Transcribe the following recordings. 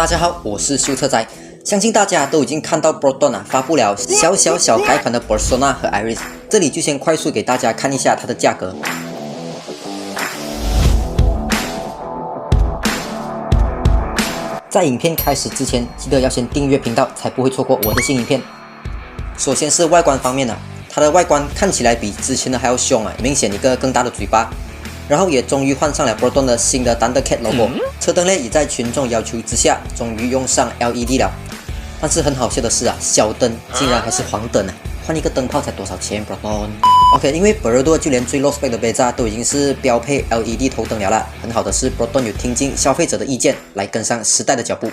大家好，我是修车仔。相信大家都已经看到 Proton 发布了小改款的 Persona 和 Iris， 这里就先快速给大家看一下它的价格。在影片开始之前，记得要先订阅频道，才不会错过我的新影片。首先是外观方面它的外观看起来比之前的还要凶明显一个更大的嘴巴。然后也终于换上了 Proton 的新的 Thundercat logo，车灯也在群众要求之下，终于用上 LED 了。但是很好笑的是小灯竟然还是黄灯换一个灯泡才多少钱 Proton？OK， 因为 Peredor 就连最 low spec 的 Veza 都已经是标配 LED 头灯了很好的是 Proton 有听进消费者的意见，来跟上时代的脚步。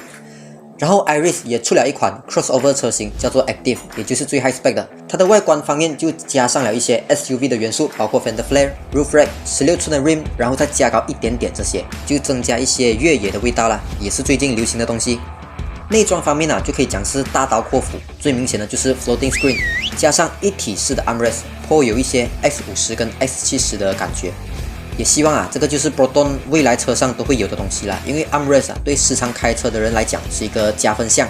然后 Iris 也出了一款 crossover 车型，叫做 Active， 也就是最 high spec 的。它的外观方面就加上了一些 SUV 的元素，包括 Fender Flare、Roof Rack、16寸的 Rim， 然后再加高一点点这些，就增加一些越野的味道啦，也是最近流行的东西。内装方面就可以讲是大刀阔斧，最明显的就是 Floating Screen， 加上一体式的 Armrest， 颇有一些 X50 跟 X70 的感觉。也希望这个就是 Proton 未来车上都会有的东西啦，因为 Armrest 对时常开车的人来讲是一个加分项。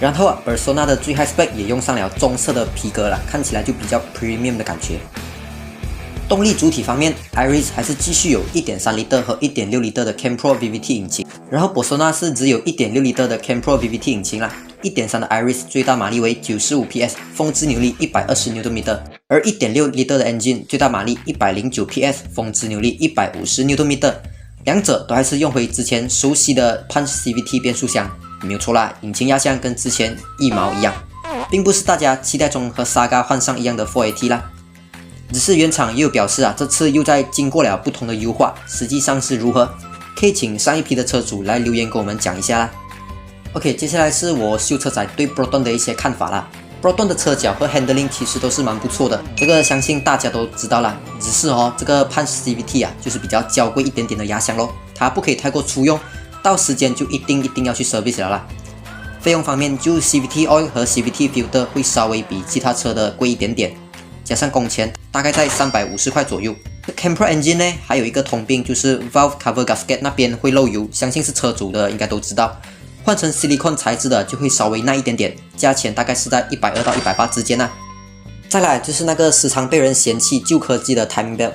然后Persona 的最 high spec 也用上了棕色的皮革了，看起来就比较 premium 的感觉。动力主体方面 ，Iris 还是继续有 1.3L 和 1.6L 的 CamPro VVT 引擎，然后 Persona 是只有 1.6L 的 CamPro VVT 引擎啦。1.3 的 Iris 最大马力为95 PS， 峰值扭力120 Nm， 而 1.6L 的 engine 最大马力109 PS， 峰值扭力150 Nm， 两者都还是用回之前熟悉的 Punch CVT 变速箱，没有错啦，引擎压箱跟之前一毛一样，并不是大家期待中和 Saga 换上一样的 4AT 啦。只是原厂也有表示这次又在经过了不同的优化，实际上是如何？可以请上一批的车主来留言跟我们讲一下啦。OK， 接下来是我修车仔对 Proton 的一些看法啦。Proton 的车脚和 handling 其实都是蛮不错的，这个相信大家都知道啦。只是这个 Punch CVT 就是比较娇贵一点点的压箱咯，它不可以太过粗用，到时间就一定要去 service 了啦。费用方面，就 CVT oil 和 CVT filter 会稍微比其他车的贵一点点，加上工钱大概在350块左右。CamPro engine 呢，还有一个通病就是 valve cover gasket 那边会漏油，相信是车主的应该都知道。换成 silicone 材质的就会稍微耐一点点，价钱大概是在120到180之间再来就是那个时常被人嫌弃旧科技的 timing belt，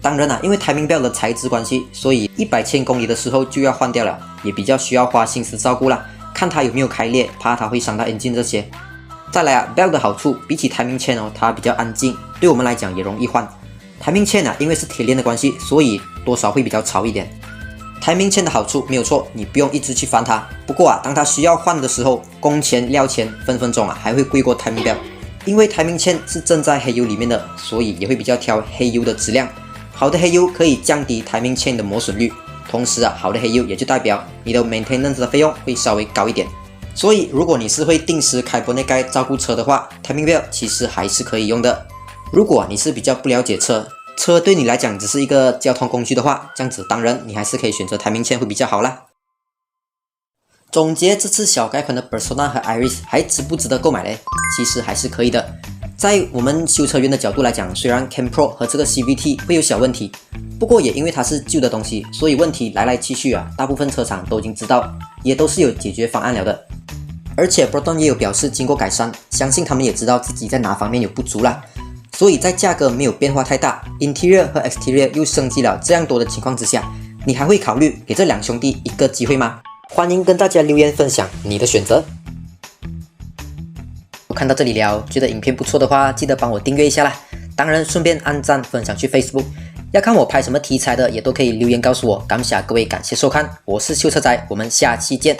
当然因为 timing belt 的材质关系，所以100千公里的时候就要换掉了，也比较需要花心思照顾啦，看它有没有开裂，怕它会伤到 engine 这些。再来belt 的好处，比起 timing chain它比较安静，对我们来讲也容易换。timing chain因为是铁链的关系，所以多少会比较吵一点。timing chain 的好处没有错，你不用一直去翻它。不过当它需要换的时候，工钱料钱分分钟还会贵过 timing belt。因为 timing chain 是正在黑油里面的，所以也会比较挑黑油的质量。好的黑油可以降低 timing chain 的磨损率，同时好的黑油也就代表你的 maintenance 的费用会稍微高一点。所以如果你是会定时开玻璃盖照顾车的话， timing belt 其实还是可以用的。如果你是比较不了解车对你来讲只是一个交通工具的话，这样子当然你还是可以选择 timing chain 会比较好啦。总结这次小改款的 Persona 和 Iris 还值不值得购买嘞？其实还是可以的。在我们修车员的角度来讲，虽然 CamPro 和这个 CVT 会有小问题，不过也因为它是旧的东西，所以问题来去去大部分车厂都已经知道，也都是有解决方案了的。而且 Proton 也有表示经过改善，相信他们也知道自己在哪方面有不足啦。所以在价格没有变化太大 ，Interior 和 Exterior 又升级了这样多的情况之下，你还会考虑给这两兄弟一个机会吗？欢迎跟大家留言分享你的选择。我看到这里了，觉得影片不错的话，记得帮我订阅一下啦。当然顺便按赞分享去 Facebook。要看我拍什么题材的，也都可以留言告诉我。感谢各位，感谢收看，我是修车仔，我们下期见。